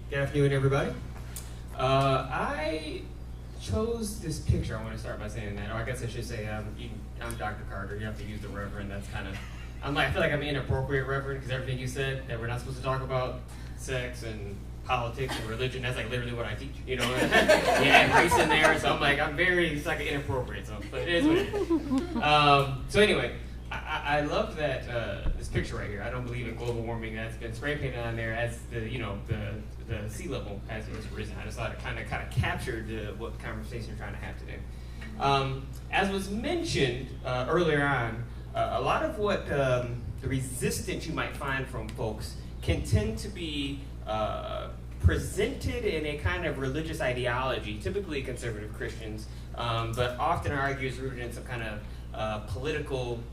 Good afternoon, everybody. I chose this picture. I want to start by saying that. Or I guess I should say I'm Dr. Carter. You have to use the reverend. That's kind of, I feel like I'm inappropriate reverend because everything you said that we're not supposed to talk about sex and politics and religion, that's like literally what I teach, you know. You add race in there, so it's like inappropriate, but it is what it is. So anyway, I love that this picture right here. I don't believe in global warming. That's been spray painted on there as the sea level has risen. I just thought it kind of captured what conversation you're trying to have today. As was mentioned earlier on, a lot of what the resistance you might find from folks can tend to be presented in a kind of religious ideology, typically conservative Christians, but often argues rooted in some kind of political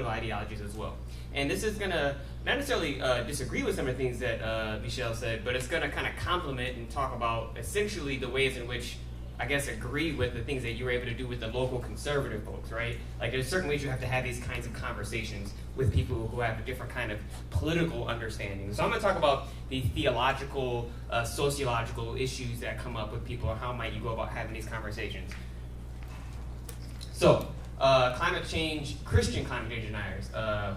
ideologies as well. And this is going to not necessarily disagree with some of the things that Michelle said, but it's going to kind of complement and talk about essentially the ways in which, I guess, agree with the things that you were able to do with the local conservative folks, right? Like there's certain ways you have to have these kinds of conversations with people who have a different kind of political understanding. So I'm going to talk about the theological, sociological issues that come up with people, and how might you go about having these conversations. So, climate change, Christian climate change deniers,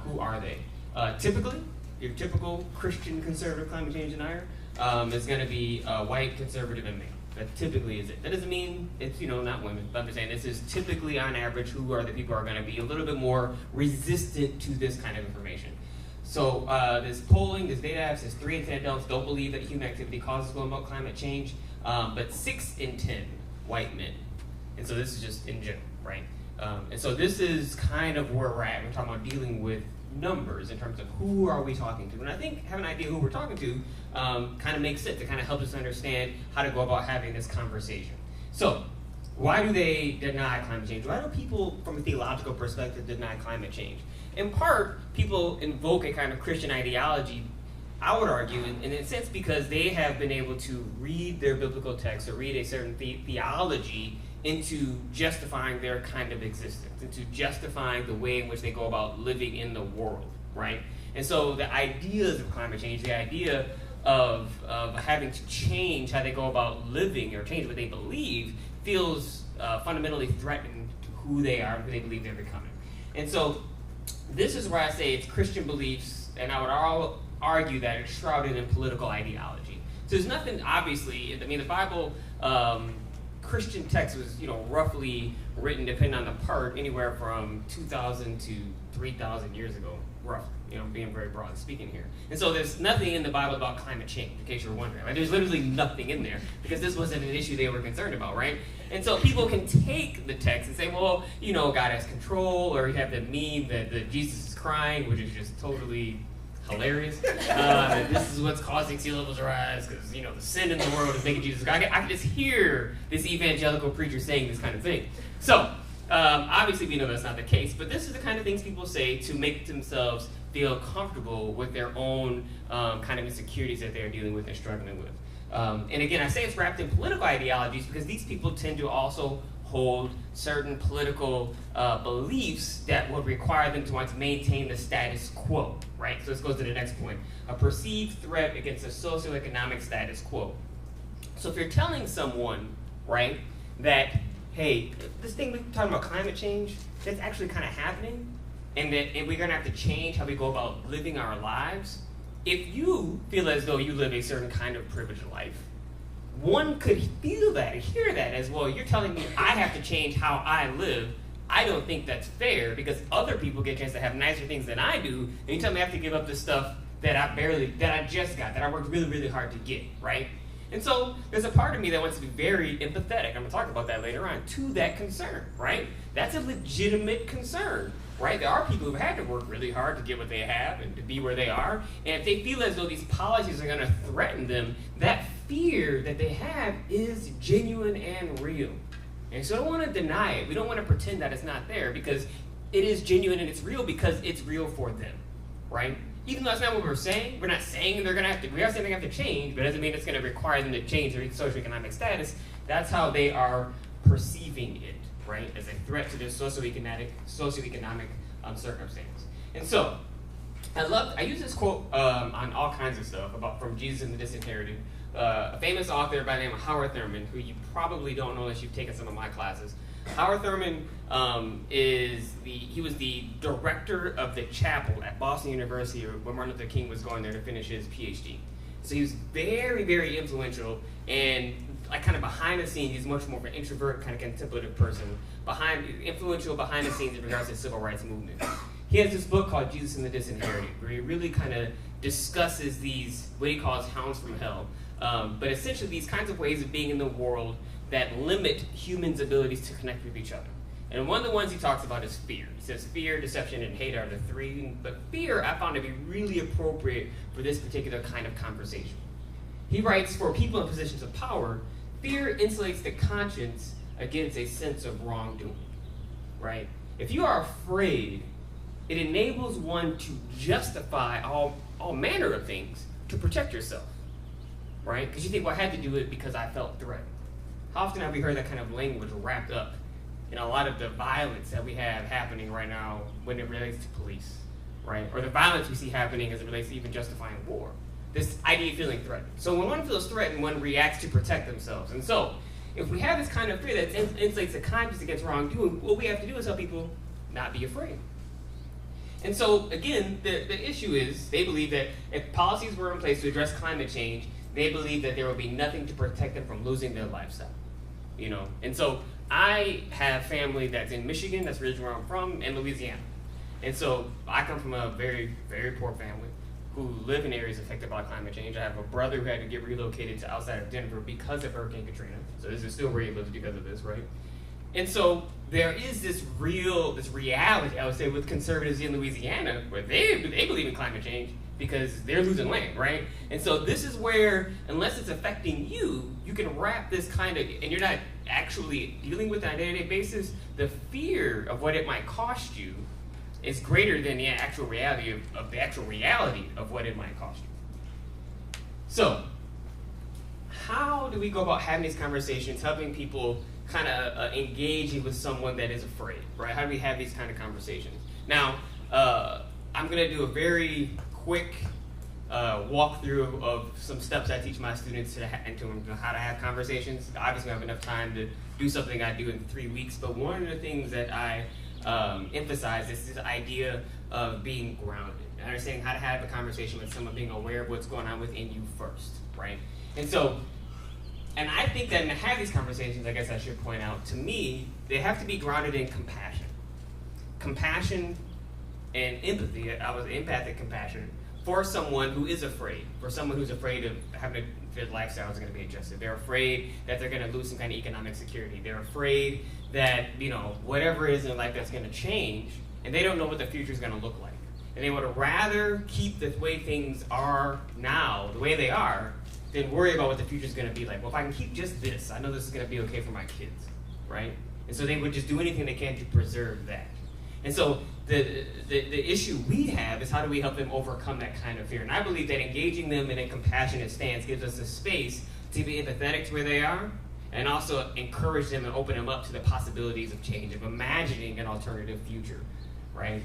who are they? Typically, your typical Christian conservative climate change denier is going to be white, conservative, and male. That typically is it. That doesn't mean it's, not women, but I'm just saying this is typically on average who are the people who are going to be a little bit more resistant to this kind of information. So this polling, this data says 3 in 10 adults don't believe that human activity causes global climate change, but 6 in 10 white men. And so this is just in general, right? And so this is kind of where we're at. We're talking about dealing with numbers in terms of who are we talking to. And I think having an idea who we're talking to kind of makes sense. It kind of helps us understand how to go about having this conversation. So why do they deny climate change? Why do people, from a theological perspective, deny climate change? In part, people invoke a kind of Christian ideology, I would argue, in a sense, because they have been able to read their biblical text or read a certain theology into justifying their kind of existence, into justifying the way in which they go about living in the world, right? And so the ideas of climate change, the idea of having to change how they go about living or change what they believe feels fundamentally threatening to who they are and who they believe they're becoming. And so this is where I say it's Christian beliefs, and I would argue that it's shrouded in political ideology. So there's nothing, obviously, the Bible, Christian text was, roughly written, depending on the part, anywhere from 2,000 to 3,000 years ago, roughly, being very broad speaking here. And so there's nothing in the Bible about climate change, in case you were wondering. Like, there's literally nothing in there, because this wasn't an issue they were concerned about, right? And so people can take the text and say, well, God has control, or you have the meme that Jesus is crying, which is just totally hilarious. This is what's causing sea levels to rise because the sin in the world is making Jesus God. I can just hear this evangelical preacher saying this kind of thing. So obviously we know that's not the case, but this is the kind of things people say to make themselves feel comfortable with their own kind of insecurities that they're dealing with and struggling with. And again, I say it's wrapped in political ideologies because these people tend to also hold certain political beliefs that would require them to want to maintain the status quo, right? So this goes to the next point. A perceived threat against the socioeconomic status quo. So if you're telling someone, right, that, hey, this thing we're talking about climate change, that's actually kind of happening, and that we're going to have to change how we go about living our lives, if you feel as though you live a certain kind of privileged life, one could feel that and hear that as, well, you're telling me I have to change how I live. I don't think that's fair because other people get a chance to have nicer things than I do, and you tell me I have to give up the stuff that I just got, that I worked really, really hard to get, right? And so there's a part of me that wants to be very empathetic, I'm going to talk about that later on, to that concern, right? That's a legitimate concern, right? There are people who've had to work really hard to get what they have and to be where they are, and if they feel as though these policies are going to threaten them, that fear that they have is genuine and real. And so I don't want to deny it. We don't want to pretend that it's not there because it is genuine and it's real because it's real for them, right? Even though that's not what we're saying, we're not saying they're going to have to, we are saying they have to change, but it doesn't mean it's going to require them to change their socioeconomic status. That's how they are perceiving it, right? As a threat to their socioeconomic circumstance. And so, I use this quote on all kinds of stuff from Jesus and the Disinherited. A famous author by the name of Howard Thurman, who you probably don't know unless you've taken some of my classes. Howard Thurman he was the director of the chapel at Boston University when Martin Luther King was going there to finish his PhD. So he was very, very influential, and like kind of behind the scenes, he's much more of an introvert, kind of contemplative person, influential behind the scenes in regards to the civil rights movement. He has this book called Jesus and the Disinherited, where he really kind of discusses these, what he calls hounds from hell, but essentially these kinds of ways of being in the world that limit humans' abilities to connect with each other. And one of the ones he talks about is fear. He says fear, deception, and hate are the three, but fear I found to be really appropriate for this particular kind of conversation. He writes, for people in positions of power, fear insulates the conscience against a sense of wrongdoing, right? If you are afraid, it enables one to justify all manner of things to protect yourself, right? Because you think, well, I had to do it because I felt threatened. How often have we heard that kind of language wrapped up in a lot of the violence that we have happening right now when it relates to police, right? Or the violence we see happening as it relates to even justifying war. This idea of feeling threatened. So when one feels threatened, one reacts to protect themselves. And so, if we have this kind of fear that insulates the conscience against wrongdoing, what we have to do is help people not be afraid. And so, again, the issue is, they believe that if policies were in place to address climate change, they believe that there will be nothing to protect them from losing their lifestyle. You know, and so I have family that's in Michigan, that's really where I'm from, and Louisiana. And so I come from a very, very poor family who live in areas affected by climate change. I have a brother who had to get relocated to outside of Denver because of Hurricane Katrina. So this is still where he lives because of this, right? And so there is this reality, I would say, with conservatives in Louisiana where they believe in climate change because they're losing land, right? And so this is where, unless it's affecting you, you can wrap this kind of, and you're not actually dealing with it on a day-to-day basis, the fear of what it might cost you is greater than the actual reality of what it might cost you. So, how do we go about having these conversations, helping people kind of engaging with someone that is afraid, right? How do we have these kind of conversations? Now, I'm going to do a very quick walkthrough of some steps I teach my students to how to have conversations. Obviously, I have enough time to do something I do in 3 weeks, but one of the things that I emphasize is this idea of being grounded, understanding how to have a conversation with someone, being aware of what's going on within you first, right? And I think that to have these conversations, I guess I should point out, to me, they have to be grounded in compassion. Compassion and empathy. I was empathic compassion for someone who is afraid, for someone who's afraid of having their lifestyle is going to be adjusted. They're afraid that they're going to lose some kind of economic security. They're afraid that, whatever it is in life that's going to change, and they don't know what the future is going to look like. And they would rather keep the way things are now, the way they are, than worry about what the future is going to be like. Well, if I can keep just this, I know this is going to be okay for my kids, right? And so they would just do anything they can to preserve that. And so the issue we have is how do we help them overcome that kind of fear? And I believe that engaging them in a compassionate stance gives us a space to be empathetic to where they are, and also encourage them and open them up to the possibilities of change, of imagining an alternative future, right?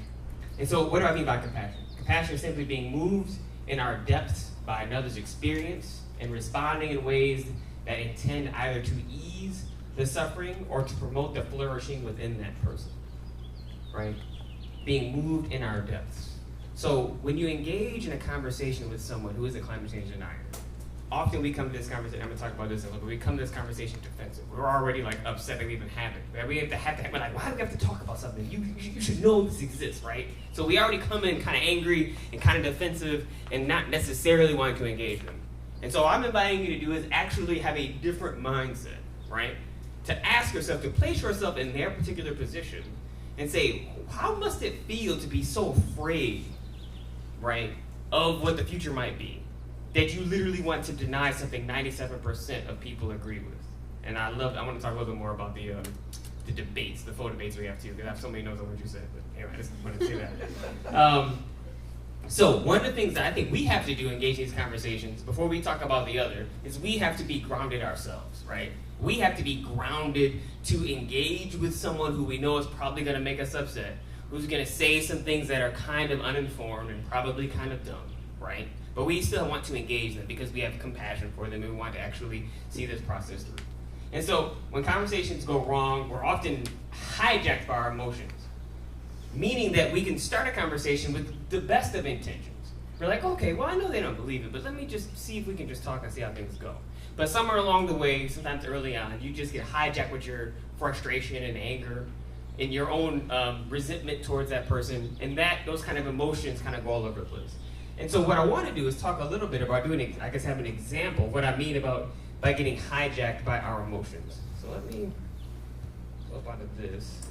And so what do I mean by compassion? Compassion is simply being moved in our depths by another's experience and responding in ways that intend either to ease the suffering or to promote the flourishing within that person, right? Being moved in our depths. So when you engage in a conversation with someone who is a climate change denier, often we come to this conversation, I'm going to talk about this in a little bit, we come to this conversation defensive. We're already upset that we even have it. Right? We have to we're like, why do we have to talk about something? You should know this exists, right? So we already come in kind of angry and kind of defensive and not necessarily wanting to engage them. And so what I'm inviting you to do is actually have a different mindset, right? To ask yourself, to place yourself in their particular position and say, how must it feel to be so afraid, right, of what the future might be, that you literally want to deny something 97% of people agree with? And I want to talk a little bit more about the debates, the faux debates we have too, because I have so many notes on what you said, but anyway, I just wanted to say that. So one of the things that I think we have to do engage in these conversations, before we talk about the other, is we have to be grounded ourselves, right? We have to be grounded to engage with someone who we know is probably going to make us upset, who's going to say some things that are kind of uninformed and probably kind of dumb, right? But we still want to engage them because we have compassion for them and we want to actually see this process through. And so when conversations go wrong, we're often hijacked by our emotions, meaning that we can start a conversation with the best of intentions. We're like, okay, well, I know they don't believe it, but let me just see if we can just talk and see how things go. But somewhere along the way, sometimes early on, you just get hijacked with your frustration and anger and your own resentment towards that person, and those kind of emotions kind of go all over the place. And so what I want to do is talk a little bit about have an example of what I mean by getting hijacked by our emotions. So let me flip out of this.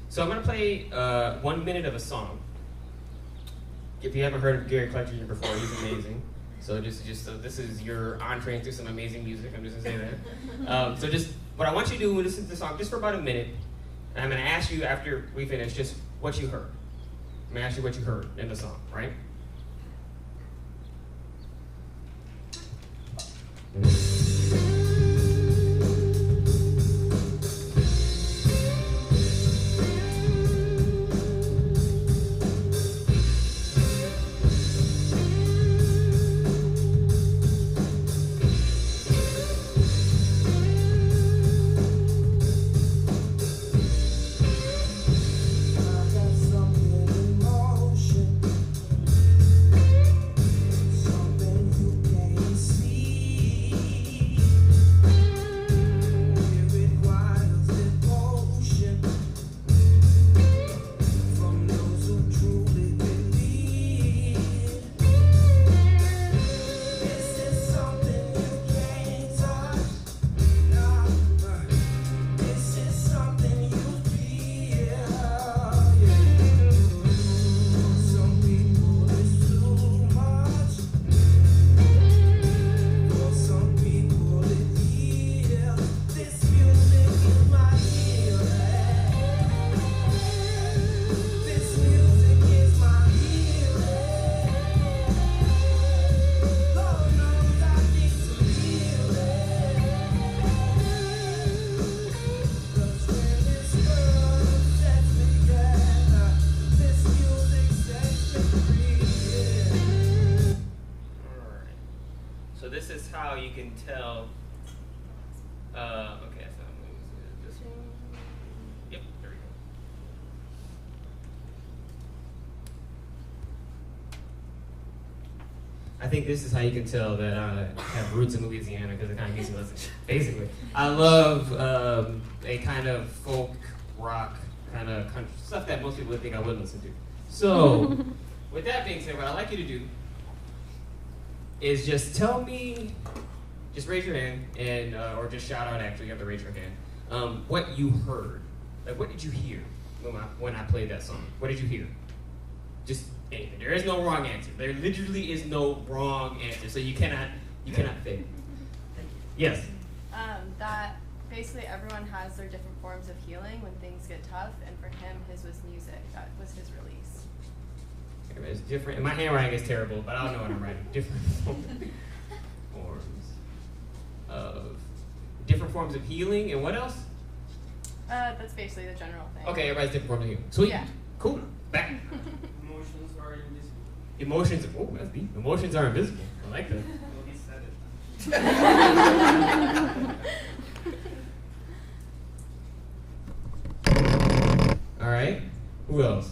So I'm going to play 1 minute of a song. If you haven't heard of Gary Clark Jr. before, he's amazing. So so this is your entree into some amazing music. I'm just going to say that. So just what I want you to do is listen to the song just for about a minute. And I'm going to ask you after we finish just what you heard. I'm going to ask you what you heard in the song, right? Tell. Okay, so I'm going to do this one. Yep, there we go. I think this is how you can tell that I have roots in Louisiana because it kind of gives me listen. Basically, I love a kind of folk rock kind of country stuff that most people would think I wouldn't listen to. So, with that being said, what I'd like you to do is just tell me. Just raise your hand, and or just shout out. Actually, you have to raise your hand. What you heard, like what did you hear when I played that song? What did you hear? Just anything. There is no wrong answer. There literally is no wrong answer. So you cannot fake. Yes. That basically everyone has their different forms of healing when things get tough, and for him, his was music. That was his release. It's different. And my handwriting is terrible, but I don't know what I'm writing. Different forms of healing, and what else? That's basically the general thing. Okay, everybody's different forms of healing. Sweet. Yeah. Cool. Back. Emotions are invisible. Emotions. Oh, that's deep. Emotions are invisible. I like that. Well, he said it. All right. Who else?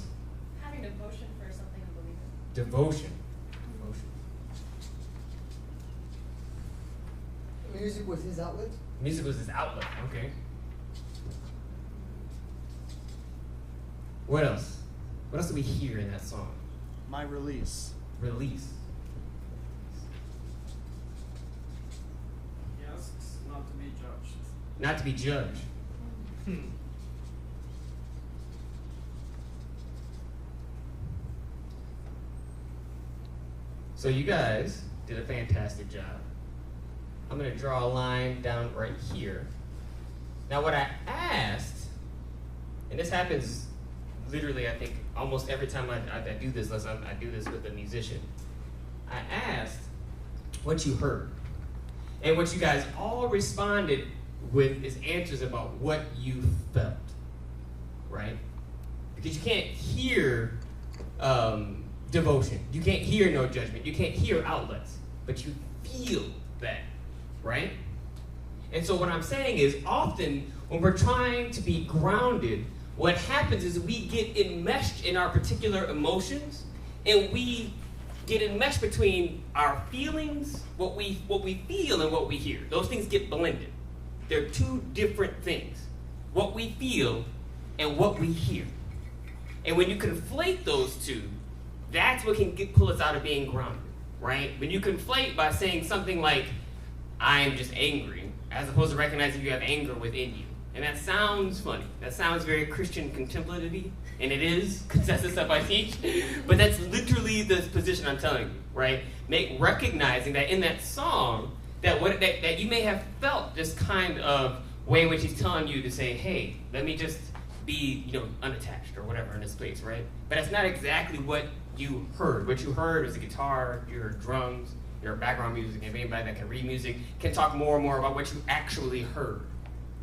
Having devotion for something unbelievable. Devotion. Music was his outlet? Music was his outlet, okay. What else? What else do we hear in that song? my release. Release. Yes, not to be judged. Not to be judged. So you guys did a fantastic job. I'm going to draw a line down right here. Now what I asked, and this happens literally I think almost every time I do this lesson, I do this with a musician. I asked what you heard. And what you guys all responded with is answers about what you felt, right? Because you can't hear devotion. You can't hear no judgment. You can't hear outlets, but you feel that, right? And so what I'm saying is often when we're trying to be grounded, what happens is we get enmeshed in our particular emotions, and we get enmeshed between our feelings, what we feel, and what we hear. Those things get blended. They're two different things. What we feel and what we hear. And when you conflate those two, that's what can pull us out of being grounded, right? When you conflate by saying something like, I'm just angry, as opposed to recognizing you have anger within you. And that sounds funny. That sounds very Christian contemplative-y, and it is, because that's the stuff I teach. But that's literally the position I'm telling you, right? Recognizing that in that song, that you may have felt this kind of way in which he's telling you to say, hey, let me just be, unattached or whatever in this place, right? But that's not exactly what you heard. What you heard was the guitar, you heard drums, your background music, and anybody that can read music can talk more and more about what you actually heard,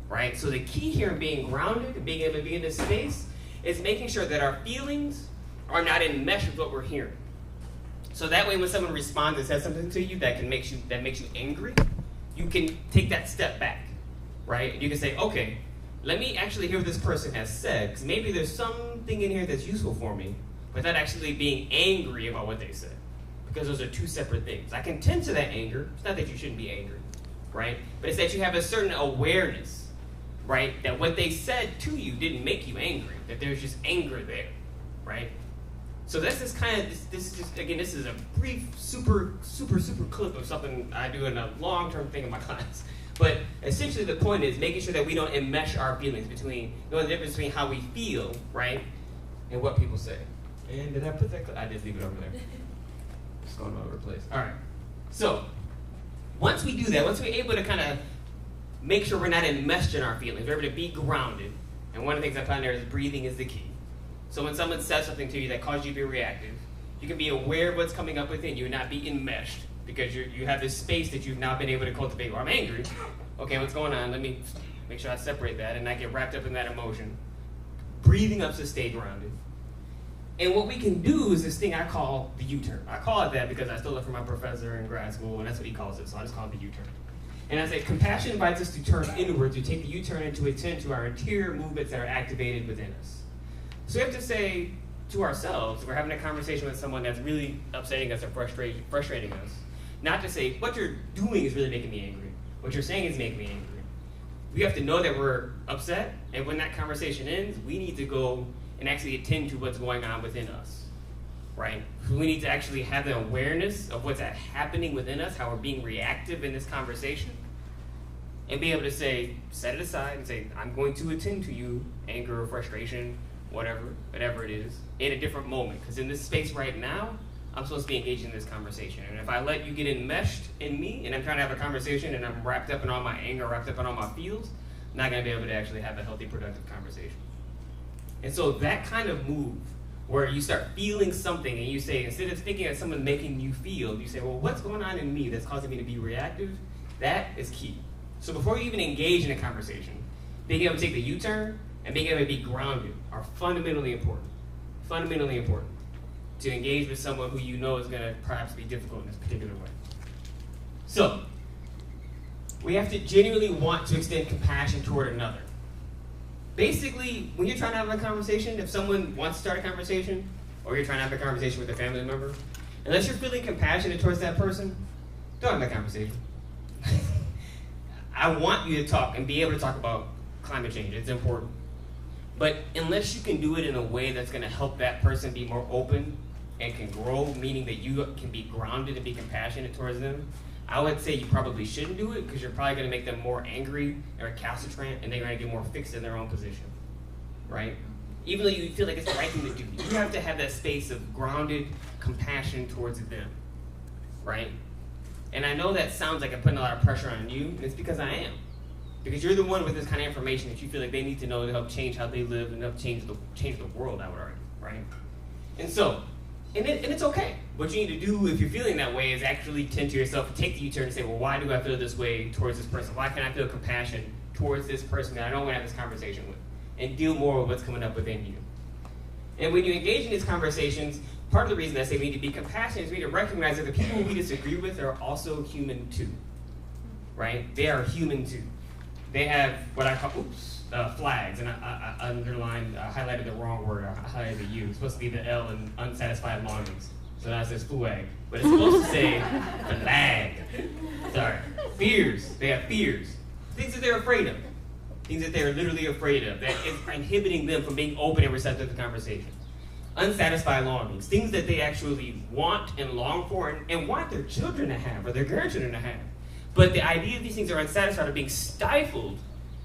right? So the key here in being grounded and being able to be in this space is making sure that our feelings are not in mesh with what we're hearing. So that way when someone responds and says something to you that makes you angry, you can take that step back, right? And you can say, okay, let me actually hear what this person has said, because maybe there's something in here that's useful for me, without actually being angry about what they said. Because those are two separate things. I can tend to that anger. It's not that you shouldn't be angry, right? But it's that you have a certain awareness, right? That what they said to you didn't make you angry. That there's just anger there, right? So that's this kind of, this is a brief, super clip of something I do in a long-term thing in my class. But essentially the point is making sure that we don't enmesh our feelings between, the difference between how we feel, right? And what people say. And did I put that? I did leave it over there. It's going all over the place. All right. So once we do that, once we're able to kind of make sure we're not enmeshed in our feelings, we're able to be grounded. And one of the things I found there is breathing is the key. So when someone says something to you that causes you to be reactive, you can be aware of what's coming up within you and not be enmeshed because you have this space that you've now been able to cultivate. Well, I'm angry. Okay, what's going on? Let me make sure I separate that and not get wrapped up in that emotion. Breathing up to stay grounded. And what we can do is this thing I call the U-turn. I call it that because I stole it from my professor in grad school, and that's what he calls it, so I just call it the U-turn. And I say, compassion invites us to turn inward, to take the U-turn and to attend to our interior movements that are activated within us. So we have to say to ourselves, if we're having a conversation with someone that's really upsetting us or frustrating us, not to say, what you're doing is really making me angry. What you're saying is making me angry. We have to know that we're upset, and when that conversation ends, we need to go and actually attend to what's going on within us, right? We need to actually have the awareness of what's happening within us, how we're being reactive in this conversation, and be able to say, set it aside and say, I'm going to attend to you, anger or frustration, whatever it is, in a different moment. Because in this space right now, I'm supposed to be engaged in this conversation. And if I let you get enmeshed in me, and I'm trying to have a conversation, and I'm wrapped up in all my anger, wrapped up in all my feels, I'm not going to be able to actually have a healthy, productive conversation. And so that kind of move, where you start feeling something, and you say, instead of thinking of someone making you feel, you say, well, what's going on in me that's causing me to be reactive? That is key. So before you even engage in a conversation, being able to take the U-turn and being able to be grounded are fundamentally important. Fundamentally important to engage with someone who you know is going to perhaps be difficult in this particular way. So, we have to genuinely want to extend compassion toward another. Basically, when you're trying to have a conversation, if someone wants to start a conversation, or you're trying to have a conversation with a family member, unless you're feeling compassionate towards that person, don't have that conversation. I want you to talk and be able to talk about climate change. It's important. But unless you can do it in a way that's going to help that person be more open and can grow, meaning that you can be grounded and be compassionate towards them, I would say you probably shouldn't do it because you're probably going to make them more angry or recalcitrant, and they're going to get more fixed in their own position, right? Even though you feel like it's the right thing to do, you have to have that space of grounded compassion towards them, right? And I know that sounds like I'm putting a lot of pressure on you, and it's because I am. Because you're the one with this kind of information that you feel like they need to know to help change how they live and help change the world, I would argue, right? And so, and it's okay. What you need to do if you're feeling that way is actually tend to yourself and take the U-turn and say, well, why do I feel this way towards this person? Why can't I feel compassion towards this person that I don't want to have this conversation with, and deal more with what's coming up within you. And when you engage in these conversations, part of the reason I say we need to be compassionate is we need to recognize that the people we disagree with are also human too, right? They are human too. They have what I call, flags, and I underlined, highlighted the wrong word, I highlighted the U. It's supposed to be the L in unsatisfied longings. So now it says flag, but it's supposed to say flag. Sorry. Fears. They have fears. Things that they're afraid of. Things that they're literally afraid of, that is inhibiting them from being open and receptive to conversations. Unsatisfied longings. Things that they actually want and long for and want their children to have or their grandchildren to have. But the idea that these things are unsatisfied or being stifled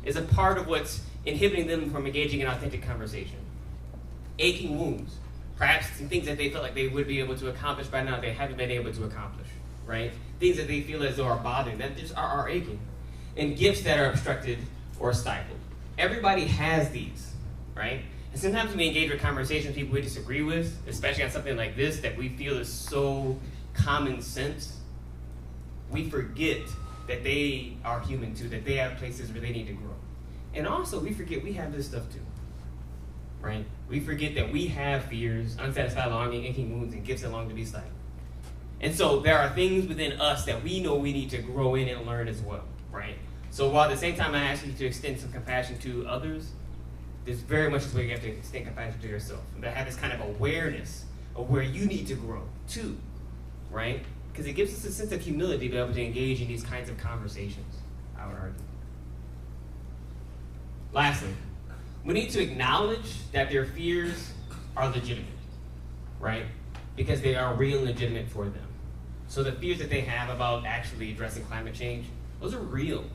is a part of what's inhibiting them from engaging in authentic conversation. Aching wounds. Perhaps some things that they felt like they would be able to accomplish by now they haven't been able to accomplish, right? Things that they feel as though are bothering them, just are aching. And gifts that are obstructed or stifled. Everybody has these, right? And sometimes when we engage with conversations with people we disagree with, especially on something like this that we feel is so common sense, we forget that they are human too, that they have places where they need to grow. And also, we forget we have this stuff too, right? We forget that we have fears, unsatisfied longing, aching wounds, and gifts that long to be stifled. And so there are things within us that we know we need to grow in and learn as well, right? So while at the same time I ask you to extend some compassion to others, there's very much this way you have to extend compassion to yourself. And to have this kind of awareness of where you need to grow too, right? Because it gives us a sense of humility to be able to engage in these kinds of conversations, I would argue. Lastly, we need to acknowledge that their fears are legitimate, right? Because they are real and legitimate for them. So the fears that they have about actually addressing climate change, those are real.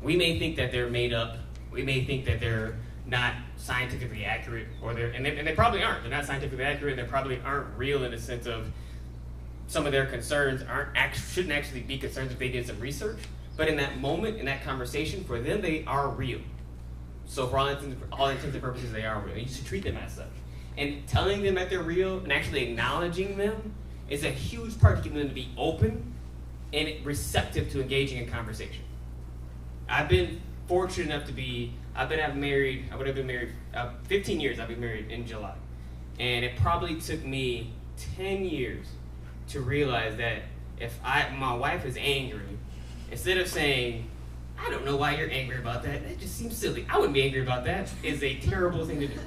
We may think that they're made up. We may think that they're not scientifically accurate, or and they probably aren't. They're not scientifically accurate. They probably aren't real in the sense of some of their concerns shouldn't actually be concerns if they did some research. But in that moment, in that conversation, for them, they are real. So for all intents and purposes, they are real. You should treat them as such. And telling them that they're real and actually acknowledging them is a huge part to getting them to be open and receptive to engaging in conversation. I've been fortunate enough to be, I would have been married 15 years. I've been married in July. And it probably took me 10 years to realize that if my wife is angry, instead of saying, I don't know why you're angry about that, that just seems silly, I wouldn't be angry about that, is a terrible thing to do.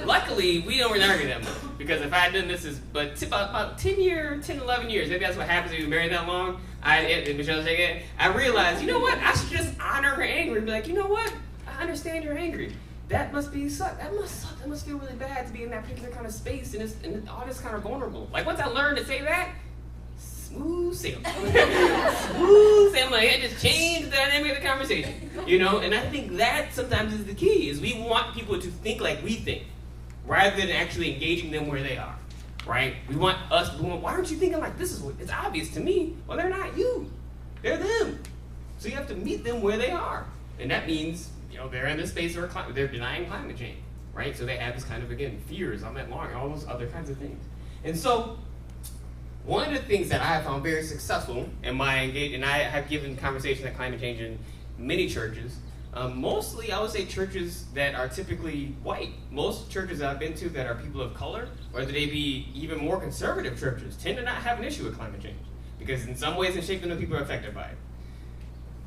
Luckily, we don't really argue that much, because if I had done this, about 10, 11 years, maybe that's what happens when you've been married that long, I realized, you know what, I should just honor her anger and be like, you know what, I understand you're angry. That must suck. That must feel really bad to be in that particular kind of space and all this kind of vulnerable. Like once I learned to say that, smooth sailing. Smooth sailing. Like it just changed the dynamic of the conversation. You know, and I think that sometimes is the key, is we want people to think like we think, rather than actually engaging them where they are. Right? We want, why aren't you thinking like this? It's obvious to me. Well, they're not you. They're them. So you have to meet them where they are. And that means, you know, they're in this space where they're denying climate change, right? So they have this kind of, again, fears on that long, all those other kinds of things. And so one of the things that I have found very successful in my engagement, and I have given conversations on climate change in many churches, mostly I would say churches that are typically white. Most churches that I've been to that are people of color, whether they be even more conservative churches, tend to not have an issue with climate change, because in some ways and shape, the people are affected by it.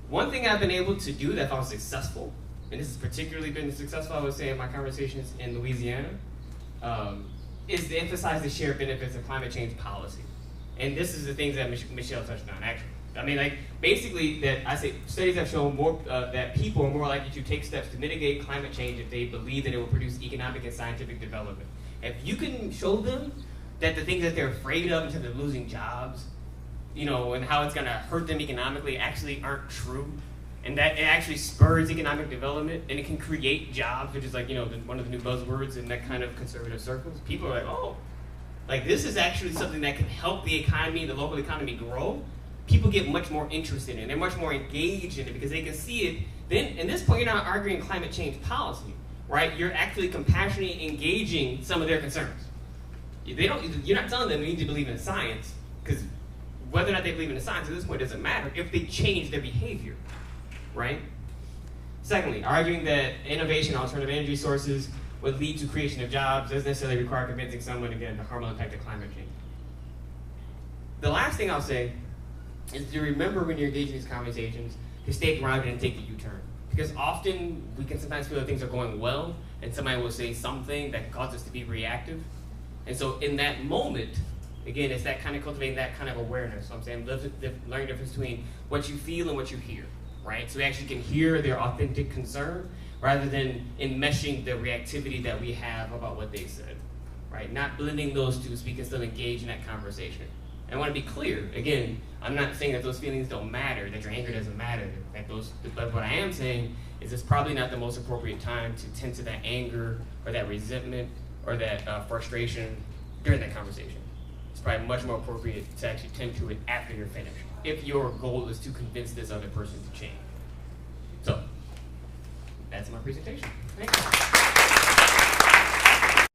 One thing I've been able to do that I found successful, and this has particularly been successful, I would say, in my conversations in Louisiana, is to emphasize the shared benefits of climate change policy. And this is the things that Michelle touched on, actually. I mean, like, basically, that I say studies have shown more that people are more likely to take steps to mitigate climate change if they believe that it will produce economic and scientific development. If you can show them that the things that they're afraid of in terms of losing jobs, you know, and how it's going to hurt them economically actually aren't true, and that it actually spurs economic development, and it can create jobs, which is like, you know, one of the new buzzwords in that kind of conservative circles. People are like, oh, like this is actually something that can help the economy, the local economy grow. People get much more interested in it. They're much more engaged in it because they can see it. Then, at this point, you're not arguing climate change policy, right? You're actually compassionately engaging some of their concerns. You're not telling them they need to believe in science, because whether or not they believe in the science at this point doesn't matter if they change their behavior, right? Secondly, arguing that innovation and alternative energy sources would lead to creation of jobs doesn't necessarily require convincing someone, again, the harmful impact of climate change. The last thing I'll say is to remember when you're engaging in these conversations to stay grounded and take the U-turn. Because often we can sometimes feel that things are going well and somebody will say something that can cause us to be reactive. And so in that moment, again, it's that kind of cultivating that kind of awareness. So I'm saying learning the difference between what you feel and what you hear, right? So we actually can hear their authentic concern rather than enmeshing the reactivity that we have about what they said, right? Not blending those two so we can still engage in that conversation. And I want to be clear, again, I'm not saying that those feelings don't matter, that your anger doesn't matter. But what I am saying is it's probably not the most appropriate time to tend to that anger or that resentment or that frustration during that conversation. It's probably much more appropriate to actually tend to it after you're finished, if your goal is to convince this other person to change. So, that's my presentation. Thank you.